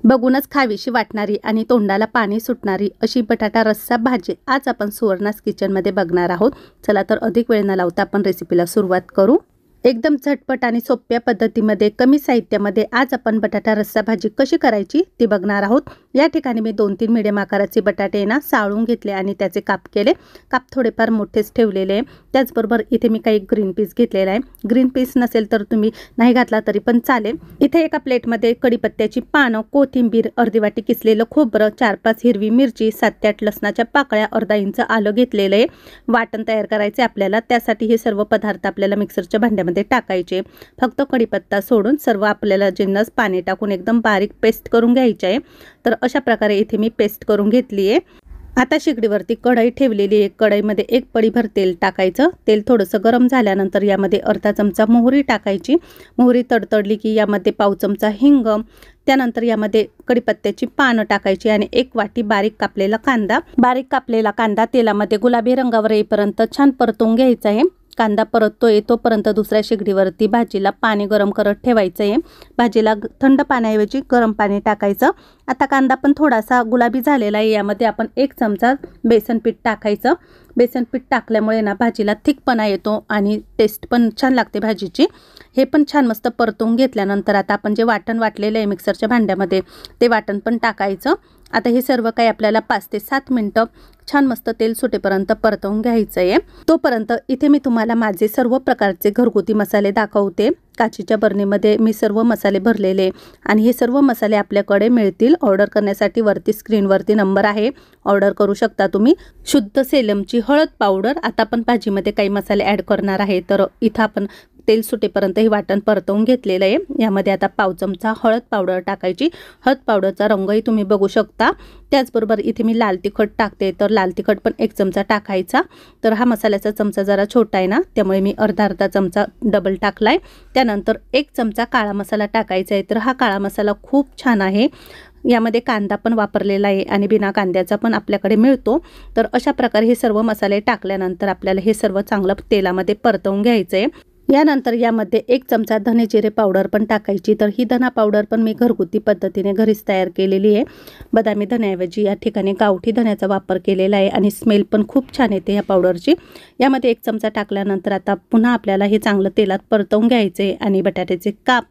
बघूनच खावीशी वाटणारी आणि तोंडाला पाणी सुटणारी अशी बटाटा रस्सा भाजी आज आपण सुवर्णास किचनमध्ये बघणार आहोत। चला तर अधिक वेळ न लावता आपण रेसिपीला सुरुवात करू। एकदम झटपट आणि सोप्या पद्धतीमध्ये कमी साहित्यामध्ये आज आपण बटाटा रस्सा भाजी कशी करायची ती बघणार आहोत। या ठिकाणी मी 2-3 मीडियम आकाराचे बटाटे ना साळून घेतले आणि त्याचे काप केले। काप थोडेफार मोठेच ठेवलेले आहे। त्याचबरोबर इथे मी काही ग्रीन पीस घेतलेला आहे। ग्रीन पीस नसेल तर तुम्ही नाही घातला तरी पण चालेल। इथे एका प्लेटमध्ये कढीपत्त्याची पानं, कोथिंबीर, अर्धी वाटी किसलेलं खोबरं, 4-5 हिरवी मिरची, 7 ते 8 लसणाच्या पाकळ्या, अर्धा इंच आलं घेतलेलं आहे। वाटण तयार करायचे आपल्याला, त्यासाठी हे सर्व पदार्थ आपल्याला मिक्सरच्या भांड्यामध्ये टाकायचे। फक्त कढीपत्ता सोडून सर्व आपल्याला जिन्नस पाणी टाकून एकदम बारीक पेस्ट करून घ्यायची आहे। तर अशा प्रकारे इथे मी पेस्ट करून घेतली आहे। आता शेगडीवरती कढई ठेवलेली आहे। कढईमध्ये 1 पळीभर तेल टाकायचं। तेल थोडंसं गरम झाल्यानंतर यामध्ये अर्धा चमचा मोहरी टाकायची। मोहरी तडतडली की यामध्ये पाव चमचा हिंग, त्यानंतर यामध्ये कढीपत्त्याची पानं टाकायची आणि 1 वाटी बारीक कापलेला कांदा तेलामध्ये गुलाबी रंगावर येईपर्यंत छान परतून घ्यायचा आहे। कांदा परततोय तोपर्यंत दुसऱ्या शेगडीवरती भाजीला पाणी गरम करत ठेवायचं आहे। भाजीला थंड पाण्याऐवजी गरम पाणी टाकायचं। आता कांदा पण थोडासा गुलाबी झालेला आहे। यामध्ये आपण 1 चमचा बेसन पीठ टाकायचं। बेसन पीठ टाकल्यामुळे ना भाजीला थिकपणा येतो आणि टेस्ट पण छान लागते भाजीची। हे पण छान मस्त परतून घेतल्यानंतर आता आपण जे वाटण वाटलेलं आहे मिक्सरच्या भांड्यामध्ये ते वाटण पण टाकायचं। आता हे सर्व काही आपल्याला 5 ते 7 मिनिटं छान मस्त तेल सुटेपर्यंत परतवून घ्यायचं आहे। तोपर्यंत इथे मी तुम्हाला माझे सर्व प्रकारचे घरगुती मसाले दाखवते। काचेच्या बरणीमध्ये मी सर्व मसाले भरलेले आणि हे सर्व मसाले आपल्याकडे मिळतील। ऑर्डर करण्यासाठी वरती स्क्रीनवरती नंबर आहे, ऑर्डर करू शकता तुम्ही। शुद्ध सेलमची हळद पावडर, आता आपण भाजीमध्ये काही मसाले ॲड करणार आहे तर इथं आपण तेल सुटेपर्यंत हे वाटण परतवून घेतलेलं आहे। यामध्ये आता पाव चमचा हळद पावडर टाकायची। हळद पावडरचा रंगही तुम्ही बघू शकता। त्याचबरोबर इथे मी लाल तिखट टाकते, तर लाल तिखट पण 1 चमचा टाकायचा। तर हा मसाल्याचा चमचा जरा छोटा आहे ना, त्यामुळे मी अर्धा चमचा डबल टाकलाय। त्यानंतर 1 चमचा काळा मसाला टाकायचा आहे। तर हा काळा मसाला खूप छान आहे। यामध्ये कांदा पण वापरलेला आहे आणि बिना कांद्याचा पण आपल्याकडे मिळतो। तर अशा प्रकारे हे सर्व मसाले टाकल्यानंतर आपल्याला हे सर्व चांगलं तेलामध्ये परतवून घ्यायचं आहे। यानंतर यामध्ये 1 चमचा धने जिरे पावडर पण टाकायची। तर ही धना पावडर पण मी घरगुती पद्धतीने घरीच तयार केलेली आहे। बदामी धन्याऐवजी या ठिकाणी गावठी धन्याचा वापर केलेला आहे आणि स्मेल पण खूप छान येते या पावडरची। यामध्ये 1 चमचा टाकल्यानंतर आता पुन्हा आपल्याला हे चांगलं तेलात परतवून घ्यायचे आणि बटाट्याचे काप,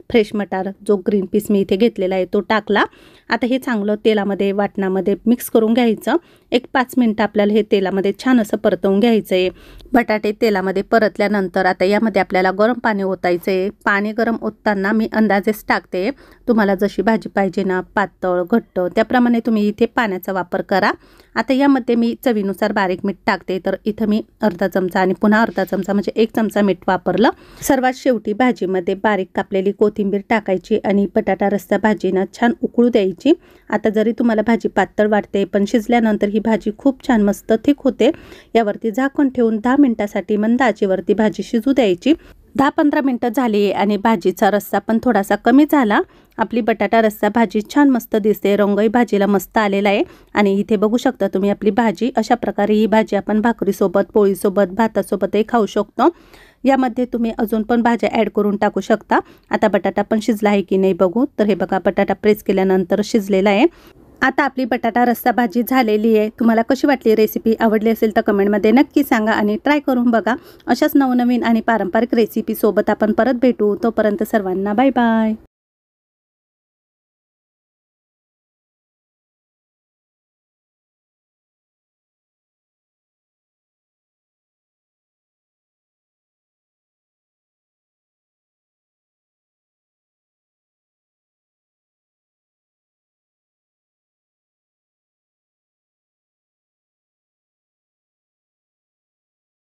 फ्रेश मटार, जो ग्रीन पीस मी इथे घेतलेला आहे तो टाकला। आता हे चांगलं तेलामध्ये वाटणामध्ये मिक्स करून घ्यायचं। 1-5 मिनिटं आपल्याला हे तेलामध्ये छान असं परतवून घ्यायचं आहे। बटाटे तेलामध्ये परतल्यानंतर आता यामध्ये आपल्याला गरम पाणी ओतायचं आहे। पाणी गरम ओतताना मी अंदाजेच टाकते, तुम्हाला जशी भाजी पाहिजे ना, पातळ घट्ट, त्याप्रमाणे तुम्ही इथे पाण्याचा वापर करा। आता यामध्ये मी चवीनुसार बारीक मीठ टाकते। तर इथं मी अर्धा चमचा आणि पुन्हा अर्धा चमचा म्हणजे 1 चमचा मीठ वापरलं। सर्वात शेवटी भाजीमध्ये बारीक कापलेली कोथिंबीर टाकायची आणि बटाटा रस्सा भाजीना छान उकळू द्यायची। आता जरी तुम्हाला भाजी पातळ वाटते पण शिजल्यानंतर ही भाजी खूप छान मस्त थिक होते। यावरती झाकण ठेवून 10 मिनिटांसाठी मंद आचेवरती भाजी शिजू द्यायची। 10-15 मिनिटं झाली आणि भाजीचा रस्सा पण थोडासा कमी झाला। आपली बटाटा रस्सा भाजी छान मस्त दिसते, रंगही भाजीला मस्त आलेला आहे। आणि इथे बघू शकता तुम्ही आपली भाजी। अशा प्रकारे ही भाजी आपण भाकरीसोबत, पोळीसोबत, भातासोबतही खाऊ शकतो। यामध्ये तुम्ही अजून पण भाज्या ॲड करून टाकू शकता। आता बटाटा पण शिजला आहे की नाही बघू। तर हे बघा, बटाटा प्रेस केल्यानंतर शिजलेला आहे। आता आपली बटाटा रस्सा भाजी झालेली आहे। तुम्हाला कशी वाटली रेसिपी? आवडली असेल तर कमेंटमध्ये नक्की सांगा आणि ट्राय करून बघा। अशाच नवनवीन आणि पारंपरिक रेसिपी सोबत आपण परत भेटू। तोपर्यंत सर्वांना बाय बाय।